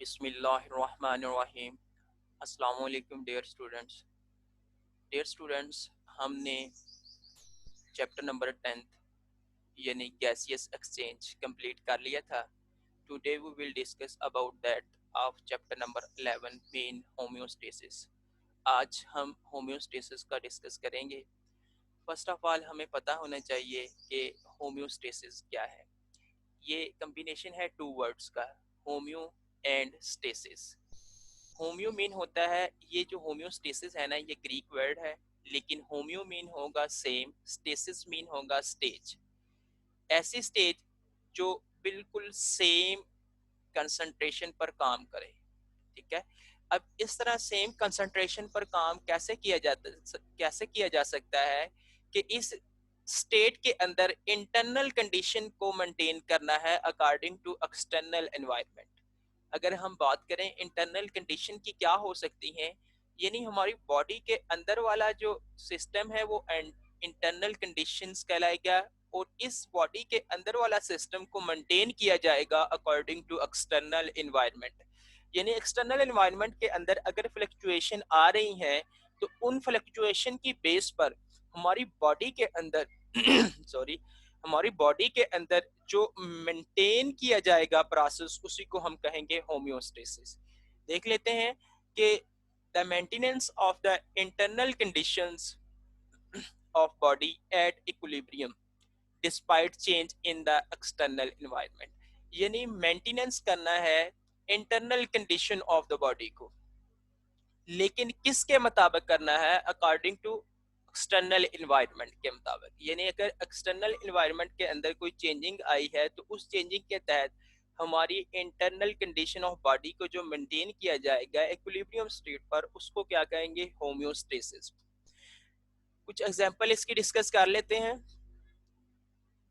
बिस्मिल्लाहिर्रहमानिर्रहीम। अस्सलाम वालेकुम डियर स्टूडेंट्स, हमने चैप्टर नंबर 10 यानी गैसियस एक्सचेंज कंप्लीट कर लिया था। Today we will discuss about that of chapter number 11 main homeostasis. आज हम होम्योस्टेसिस का डिस्कस करेंगे। फर्स्ट ऑफ ऑल हमें पता होना चाहिए कि होम्योस्टेसिस क्या है। ये कम्बिनेशन है टू वर्ड्स का, homeo and stasis. Homeo mean होता है, ये जो होम्योस्टेसिस है ना, ये ग्रीक वर्ड है, लेकिन होम्यो मीन होगा सेम, स्टेसिस मीन होगा स्टेज। ऐसी स्टेज जो बिल्कुल सेम कंसंट्रेशन पर काम करे। ठीक है। अब इस तरह सेम कंसंट्रेशन पर काम कैसे किया जा सकता है कि इस स्टेट के अंदर इंटरनल कंडीशन को मेंटेन करना है अकॉर्डिंग टू एक्सटर्नल एनवायरनमेंट। अगर हम बात करें इंटरनल कंडीशन की क्या हो सकती है, यानी हमारी बॉडी के अंदर वाला जो सिस्टम है वो इंटरनल कंडीशंस कहलाएगा, और इस बॉडी के अंदर वाला सिस्टम को मेंटेन किया जाएगा अकॉर्डिंग टू एक्सटर्नल एनवायरनमेंट। यानी एक्सटर्नल एनवायरनमेंट के अंदर अगर फ्लक्चुएशन आ रही हैं तो उन फ्लक्चुएशन की बेस पर हमारी बॉडी के अंदर सॉरी हमारी बॉडी के अंदर जो मेंटेन किया जाएगा प्रोसेस, उसी को हम कहेंगे होम्योस्टेसिस। देख लेते हैं कि the maintenance of the internal conditions of body at equilibrium despite change in the external environment. यानी मेंटेनेंस करना है internal condition of the body को, लेकिन किसके मुताबिक करना है? अकॉर्डिंग टू एक्सटर्नल एनवायरनमेंट के मुताबिक। यानी अगर एक्सटर्नल एनवायरनमेंट के अंदर कोई चेंजिंग आई है तो उस चेंजिंग के तहत हमारी इंटरनल कंडीशन ऑफ बॉडी को जो मेंटेन किया जाएगा इक्विलिब्रियम स्टेट पर, उसको क्या कहेंगे? होम्योस्टेसिस। कुछ एग्जांपल इसकी डिस्कस कर लेते हैं।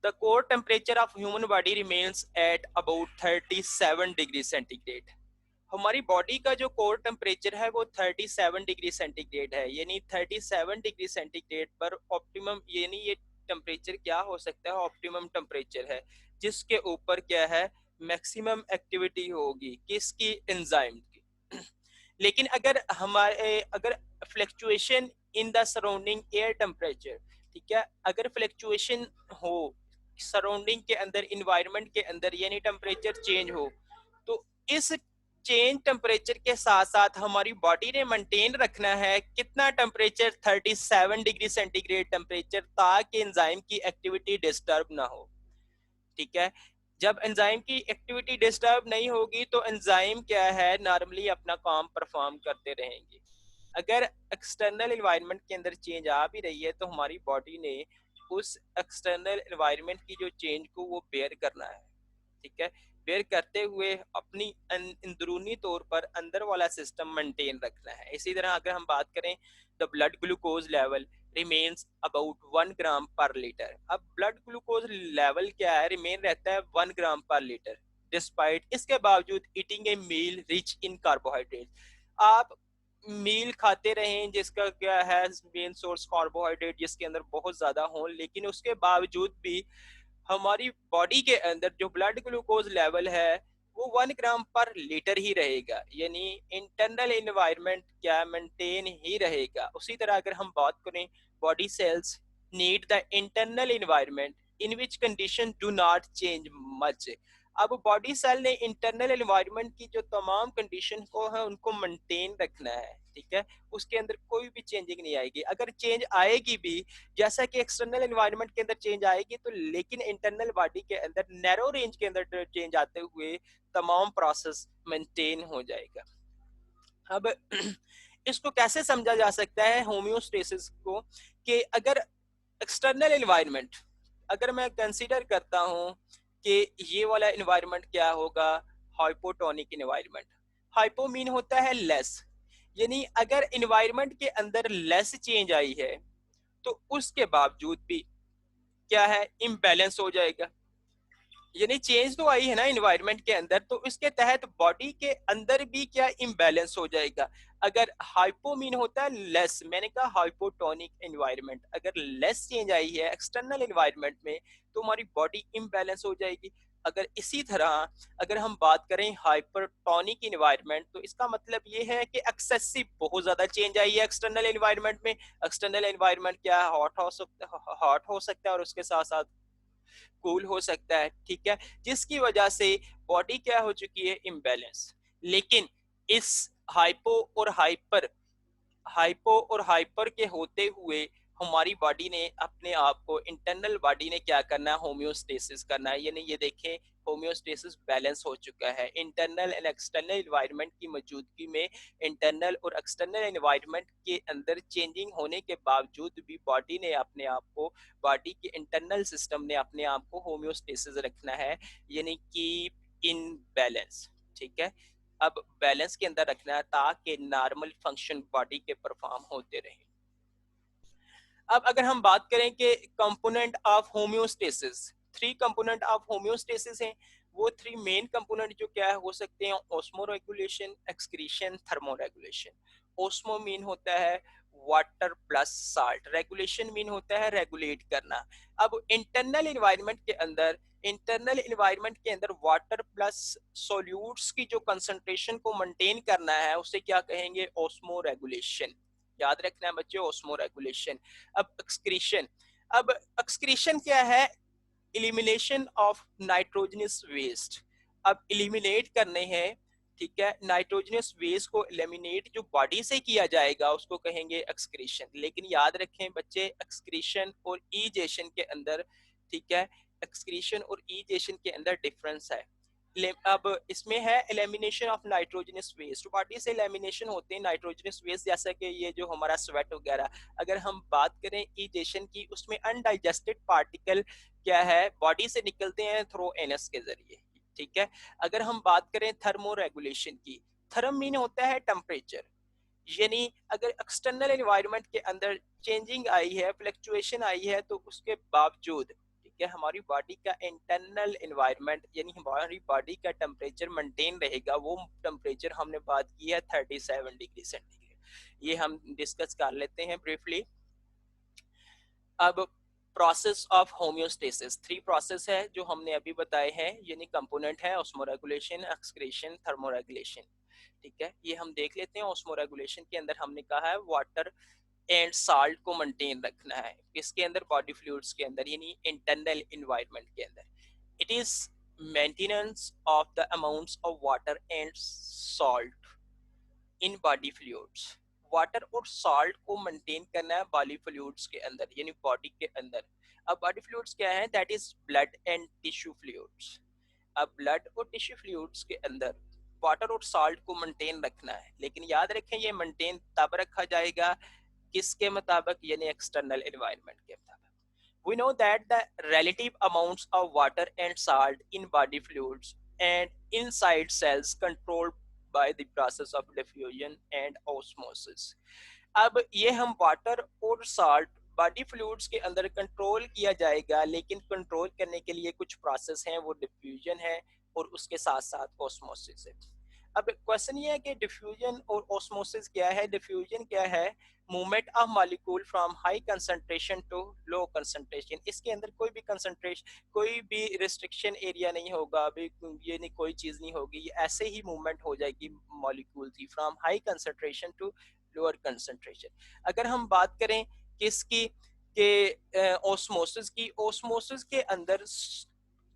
The core temperature of human body remains at about 37 degree centigrade. हमारी बॉडी का जो कोर टेम्परेचर है वो 37 डिग्री सेंटीग्रेड है। यानी 37 डिग्री सेंटीग्रेड पर ऑप्टिमम, यानी ये टेम्परेचर क्या हो सकता है? ऑप्टिमम टेम्परेचर है, जिसके ऊपर क्या है? मैक्सिमम एक्टिविटी होगी किसकी? एंजाइम की। लेकिन अगर fluctuation in the surrounding air temperature, ठीक है, अगर फ्लक्चुएशन हो सराउंडिंग के अंदर, इन्वायरमेंट के अंदर, यानी टेम्परेचर चेंज हो, तो इस चेंज टेम्परेचर के साथ साथ हमारी बॉडी ने मेंटेन रखना है कितना टेम्परेचर? 37 डिग्री सेंटीग्रेड टेम्परेचर, ताकि एंजाइम की एक्टिविटी डिस्टर्ब ना हो। ठीक है। जब एंजाइम की एक्टिविटी डिस्टर्ब नहीं होगी तो एंजाइम क्या है? नॉर्मली अपना काम परफॉर्म करते रहेंगे। अगर एक्सटर्नल एनवायरनमेंट के अंदर चेंज आ भी रही है तो हमारी बॉडी ने उस एक्सटर्नल एनवायरनमेंट की जो चेंज को वो बेयर करना है। ठीक है। बेयर करते हुए अपनी अंदरूनी तौर पर अंदर वाला सिस्टम मेंटेन रखना है। इसी तरह अगर हम बात करें, the blood glucose level remains about 1 ग्राम पर लीटर। अब ब्लड ग्लूकोज लेवल क्या है? रिमेन रहता है 1 ग्राम पर लीटर, डिस्पाइट इसके बावजूद eating a meal rich in carbohydrate. आप मील खाते रहें जिसका क्या है? मेन सोर्स कार्बोहाइड्रेट, जिसके अंदर बहुत ज्यादा हो, लेकिन उसके बावजूद भी हमारी बॉडी के अंदर जो ब्लड ग्लूकोज लेवल है वो 1 ग्राम पर लीटर ही रहेगा। यानी इंटरनल एनवायरनमेंट क्या? मेंटेन ही रहेगा। उसी तरह अगर हम बात करें, body cells need the internal environment in which condition do not change much. अब बॉडी सेल ने इंटरनल एनवायरनमेंट की जो तमाम कंडीशन को है उनको मेंटेन रखना है। ठीक है। उसके अंदर कोई भी चेंजिंग नहीं आएगी। अगर चेंज आएगी भी, जैसा कि एक्सटर्नल एनवायरनमेंट के अंदर चेंज आएगी, तो लेकिन इंटरनल बॉडी के अंदर नैरो रेंज के अंदर चेंज आते हुए तमाम प्रोसेस मेंटेन हो जाएगा। अब इसको कैसे समझा जा सकता है होम्योस्टेसिस को? कि अगर एक्सटर्नल एनवायरनमेंट, अगर मैं कंसीडर करता हूं कि ये वाला एनवायरनमेंट क्या होगा? Hypotonic environment. हाइपो मीन होता है लेस, यानी अगर एनवायरनमेंट के अंदर लेस चेंज आई है तो उसके बावजूद भी क्या है? इम्बैलेंस हो जाएगा। यानी चेंज तो आई है ना इन्वायरमेंट के अंदर, तो इसके तहत बॉडी के अंदर भी क्या? इम्बैलेंस हो जाएगा। अगर हाइपोमीन होता है लेस, मैंने कहा हाइपोटोनिक एनवायरनमेंट, अगर लेस चेंज आई है एक्सटर्नल एनवायरनमेंट में तो हमारी बॉडी इम्बैलेंस हो जाएगी। अगर इसी तरह अगर हम बात करें हाइपरटोनिक इन्वायरमेंट, तो इसका मतलब ये है कि एक्सेसिव बहुत ज्यादा चेंज आई है एक्सटर्नल इन्वायरमेंट में। एक्सटर्नल इन्वायरमेंट क्या है, हॉट हो सकता है और उसके साथ साथ कूल हो सकता है, ठीक है, जिसकी वजह से बॉडी क्या हो चुकी है, इम्बैलेंस। लेकिन इस हाइपो और हाइपर के होते हुए हमारी बॉडी ने अपने आप को, इंटरनल बॉडी ने क्या करना है, होम्योस्टेसिस करना है। यानी ये देखें, होम्योस्टेसिस बैलेंस हो चुका है इंटरनल एंड एक्सटर्नल एनवायरनमेंट की मौजूदगी में। इंटरनल और एक्सटर्नल एनवायरनमेंट के अंदर चेंजिंग होने के बावजूद भी बॉडी ने अपने आप को, बॉडी के इंटरनल सिस्टम ने अपने आप को होम्योस्टेसिस रखना है, यानी कि इन बैलेंस, ठीक है। अब बैलेंस के अंदर रखना है ताकि नॉर्मल फंक्शन बॉडी के परफॉर्म होते रहे। अब अगर हम बात करें कि component of homeostasis, three component of homeostasis हैं। वो थ्री मेन कंपोनेंट जो क्या हो सकते हैं, osmo regulation, excretion, thermo regulation. Osmo mean होता है water plus salt, regulation mean होता है रेगुलेट करना। अब इंटरनल इन्वायरमेंट के अंदर वाटर प्लस सॉल्यूट्स की जो कंसंट्रेशन को मेंटेन करना है उसे क्या कहेंगे, ऑस्मो रेगुलेशन। याद रखना है बच्चों, ऑस्मो रेगुलेशन। अब एक्सक्रीशन, अब एक्सक्रीशन क्या है, इलिमिनेशन ऑफ नाइट्रोजनस वेस्ट। अब इलिमिनेट करने हैं, ठीक है, नाइट्रोजनस वेस्ट को एलिमिनेट जो बॉडी से किया जाएगा उसको कहेंगे एक्सक्रीशन। लेकिन याद रखें बच्चे, एक्सक्रीशन और ईजेशन के अंदर, ठीक है, एक्सक्रीशन और ईजेशन के अंदर डिफरेंस है। अब इसमें है elimination of nitrogenous waste, body से एलिमिनेशन होते हैं नाइट्रोजनस वेस्ट, जैसा कि ये जो हमारा स्वेट वगैरह। अगर हम बात करें ईजेशन की, उसमें अनडाइजेस्टेड पार्टिकल क्या है, बॉडी से निकलते हैं थ्रू एनस के जरिए, ठीक है। अगर हम बात करें थर्मो रेगुलेशन की, थर्म मीन होता है टेम्परेचर, यानी अगर एक्सटर्नल एनवायरनमेंट के अंदर चेंजिंग आई है, फ्लक्चुएशन आई है, तो उसके बावजूद, ठीक है, हमारी बॉडी का इंटरनल एनवायरनमेंट यानी हमारी बॉडी का टेम्परेचर मेंटेन रहेगा। वो टेम्परेचर हमने बात की है 37 डिग्री सेंटीग्रेड। ये हम डिस्कस कर लेते हैं ब्रीफली। अब process of homeostasis, three process है जो हमने अभी बताए हैं, यानी कंपोनेंट है osmo regulation, excretion, thermo regulation, ठीक है। ये हम देख लेते हैं। ऑस्मो रेगुलेशन के अंदर हमने कहा है वाटर एंड साल्ट को मेंटेन रखना है, किसके अंदर, बॉडी फ्लूइड्स के अंदर, यानी इंटरनल एनवायरनमेंट के अंदर। It is maintenance of the amounts of water and salt in body fluids. Water और सॉल्ट को मेंटेन करना है बॉडी फ्लूइड्स के अंदर, यानी बॉडी के अंदर। अब बॉडी फ्लूइड्स क्या है, that is blood and tissue fluids. अब ब्लड और टिश्यू फ्लूइड्स के अंदर वाटर और सॉल्ट को मेंटेन रखना है, लेकिन याद रखें ये मेंटेन तब रखा जाएगा किसके मुताबिक, यानी एक्सटर्नल एनवायरनमेंट के मुताबिक। We know that the relative amounts of water and salt in body fluids and inside cells controlled by the process of diffusion and osmosis. अब ये हम वाटर और साल्ट बॉडी फ्लूइड्स के अंदर कंट्रोल किया जाएगा, लेकिन कंट्रोल करने के लिए कुछ प्रोसेस हैं, वो डिफ्यूजन है और उसके साथ साथ ऑस्मोसिस है। अब क्वेश्चन ये है कि डिफ्यूजन और ऑस्मोसिस क्या है। डिफ्यूजन क्या है, movement of molecule from high concentration to low concentration. इसके अंदर कोई भी कंसंट्रेशन, कोई भी रिस्ट्रिक्शन एरिया नहीं होगा, अभी ये नहीं, कोई चीज नहीं होगी, ये ऐसे ही मूवमेंट हो जाएगी मॉलिक्यूल की from high concentration to lower concentration. अगर हम बात करें किसकी, के ऑस्मोसिस की, ऑस्मोसिस के अंदर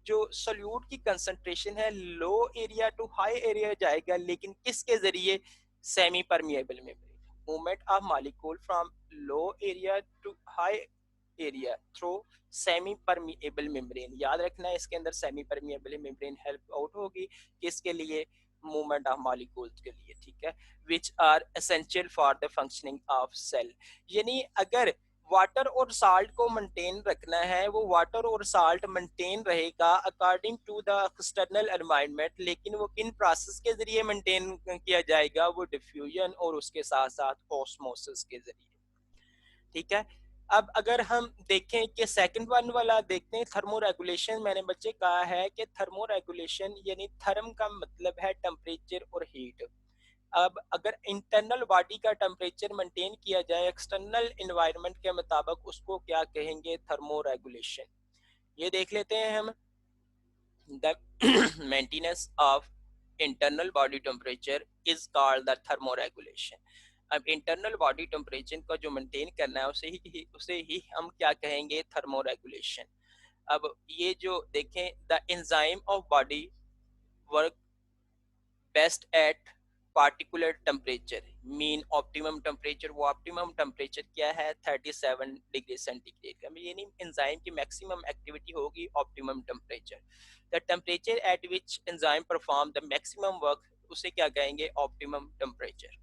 जो सोल्यूट की कंसंट्रेशन है low area to high area जाएगा, लेकिन किसके जरिए, semi permeable membrane. Movement of molecule from low area to high area through semi permeable membrane. याद रखना है इसके अंदर semi permeable membrane help out होगी किसके लिए, मूवमेंट ऑफ मॉलिक्यूल्स के लिए, ठीक है, which are essential for the functioning of cell. यानी अगर वाटर और साल्ट को मेंटेन रखना है, वो वाटर और साल्ट मेंटेन रहेगा according to the external environment, लेकिन वो किन प्रोसेस के जरिए मेंटेन किया जाएगा, वो डिफ्यूजन और उसके साथ साथ ऑस्मोसिस के जरिए, ठीक है। अब अगर हम देखें कि सेकंड वन वाला देखते हैं, थर्मो रेगुलेशन। मैंने बच्चे कहा है कि थर्मो रेगुलेशन यानी थर्म का मतलब है टेम्परेचर और हीट। अब अगर इंटरनल बॉडी का टेम्परेचर मेंटेन किया जाए एक्सटर्नल एनवायरनमेंट के मुताबिक, उसको क्या कहेंगे, थर्मो रेगुलेशन। ये देख लेते हैं हम। The maintenance of internal body temperature is called the thermoregulation. अब इंटरनल बॉडी टेम्परेचर का जो मेंटेन करना है उसे ही हम क्या कहेंगे, थर्मोरेगुलेशन. अब ये जो देखें, the enzyme of body work best at particular temperature, mean optimum temperature. वो ऑप्टिमम टेम्परेचर क्या है, 37 डिग्री सेंटीग्रेड का. यानी एंजाइम की मैक्सिमम एक्टिविटी होगी optimum temperature. The temperature at which enzyme perform the maximum work, उसे क्या कहेंगे, optimum temperature.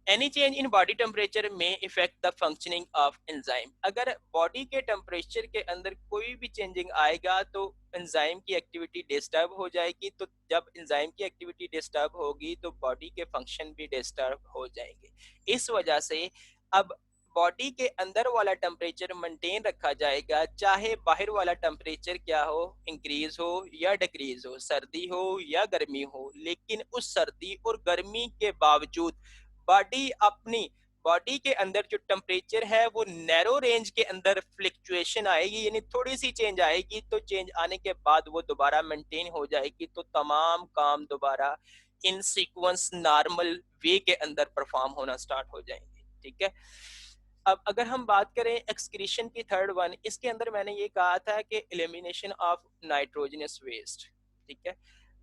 Any change in body temperature में effect the functioning of enzyme. अगर बॉडी के टेम्परेचर के अंदर कोई भी चेंजिंग आएगा तो एंजाइम की एक्टिविटी डिस्टर्ब हो जाएगी. तो जब एंजाइम की एक्टिविटी डिस्टर्ब होगी तो बॉडी के फंक्शन भी डिस्टर्ब हो जाएंगे. इस वजह से अब बॉडी के अंदर वाला टेम्परेचर मेंटेन रखा जाएगा, चाहे बाहर वाला टेम्परेचर क्या हो, इंक्रीज हो या डिक्रीज हो, सर्दी हो या गर्मी हो. लेकिन उस सर्दी और गर्मी के बावजूद बॉडी अपनी बॉडी के अंदर जो टेम्परेचर है वो नैरो रेंज के अंदर फ्लक्चुएशन आएगी, यानी थोड़ी सी चेंज आएगी. तो चेंज आने के बाद वो दोबारा मेंटेन हो जाएगी. तो तमाम काम दोबारा इन सीक्वेंस नॉर्मल वे के अंदर परफॉर्म होना स्टार्ट हो जाएंगे. ठीक है. अब अगर हम बात करें एक्सक्रीशन की, थर्ड वन, इसके अंदर मैंने ये कहा था कि एलिमिनेशन ऑफ नाइट्रोजनस वेस्ट. ठीक है.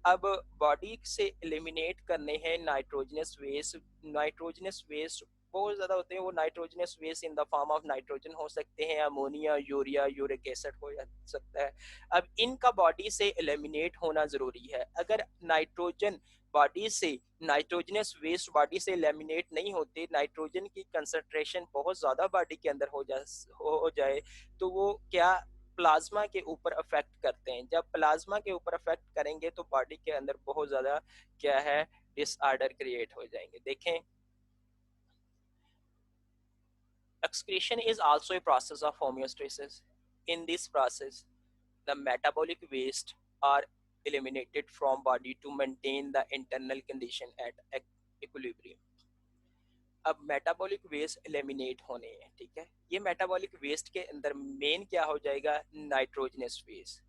अब बॉडी से एलिमिनेट करने हैं नाइट्रोजनस वेस्ट. नाइट्रोजनस वेस्ट बहुत ज्यादा होते हैं. वो nitrogenous waste in the form of nitrogen हो सकते हैं, अमोनिया, यूरिया, यूरिक एसिड हो सकता है. अब इनका बॉडी से एलिमिनेट होना जरूरी है. अगर नाइट्रोजन बॉडी से नाइट्रोजनस वेस्ट बॉडी से लेमिनेट नहीं होते, नाइट्रोजन की कंसंट्रेशन बहुत ज़्यादा बॉडी के अंदर हो जाए तो वो क्या, प्लाज्मा के ऊपर अफेक्ट करते हैं. जब प्लाज्मा के ऊपर अफेक्ट करेंगे तो बॉडी के अंदर बहुत ज़्यादा क्या है, डिसऑर्डर क्रिएट हो जाएंगे. देखें, excretion is also a process of homeostasis. In this process, the metabolic waste are eliminated from body to maintain the internal condition at equilibrium. अब मेटाबॉलिक वेस्ट एलिमिनेट होने हैं. ठीक है. ये मेटाबॉलिक वेस्ट के अंदर मेन क्या हो जाएगा, नाइट्रोजनस वेस्ट.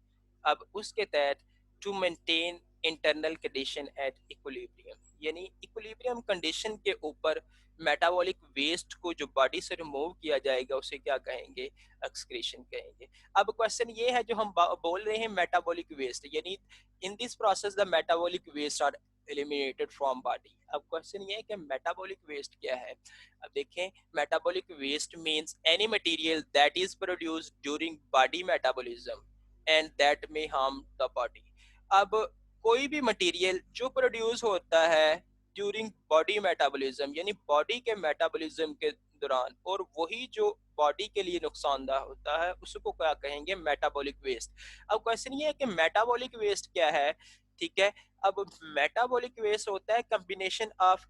अब उसके तहत to maintain internal condition at equilibrium, यानी इक्विलिब्रियम कंडीशन के ऊपर मेटाबॉलिक वेस्ट को जो बॉडी से रिमूव किया जाएगा उसे क्या कहेंगे, एक्सक्रीशन कहेंगे. अब क्वेश्चन ये है जो हम बोल रहे हैं मेटाबॉलिक वेस्ट, यानी in this process the metabolic waste are eliminated from body. अब क्वेश्चन ये है कि मेटाबॉलिक वेस्ट क्या है. अब देखें, metabolic waste means any material that is produced during body metabolism and that may harm the body. अब कोई भी मटेरियल जो प्रोड्यूस होता है ड्यूरिंग बॉडी मेटाबॉलिज्म, यानी बॉडी के मेटाबॉलिज्म के दौरान, और वही जो बॉडी के लिए नुकसानदा होता है उसको क्या कहेंगे, मेटाबॉलिक वेस्ट. अब क्वेश्चन ये है कि मेटाबॉलिक वेस्ट क्या है. ठीक है. अब मेटाबॉलिक वेस्ट होता है combination of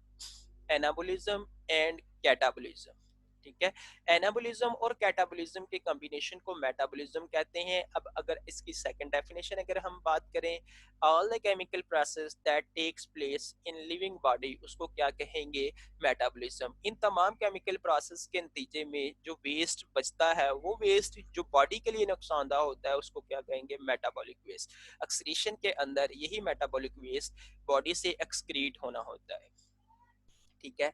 anabolism and catabolism. ठीक है. एनाबोलिज्म और कैटाबोलिज्म के कॉम्बिनेशन को मेटाबॉलिज्म कहते हैं. अब अगर इसकी सेकंड डेफिनेशन अगर हम बात करें, all the chemical process that takes place in living body, उसको क्या कहेंगे, मेटाबॉलिज्म. इन तमाम केमिकल प्रोसेस के नतीजे में जो वेस्ट बचता है, वो वेस्ट जो बॉडी के लिए नुकसानदा होता है उसको क्या कहेंगे, मेटाबॉलिक वेस्ट. एक्सक्रीशन के अंदर यही मेटाबॉलिक वेस्ट बॉडी से एक्सक्रीट होना होता है. ठीक है.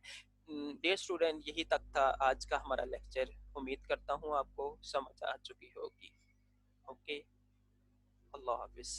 डियर स्टूडेंट, यही तक था आज का हमारा लेक्चर. उम्मीद करता हूँ आपको समझ आ चुकी होगी. ओके, अल्लाह हाफिज.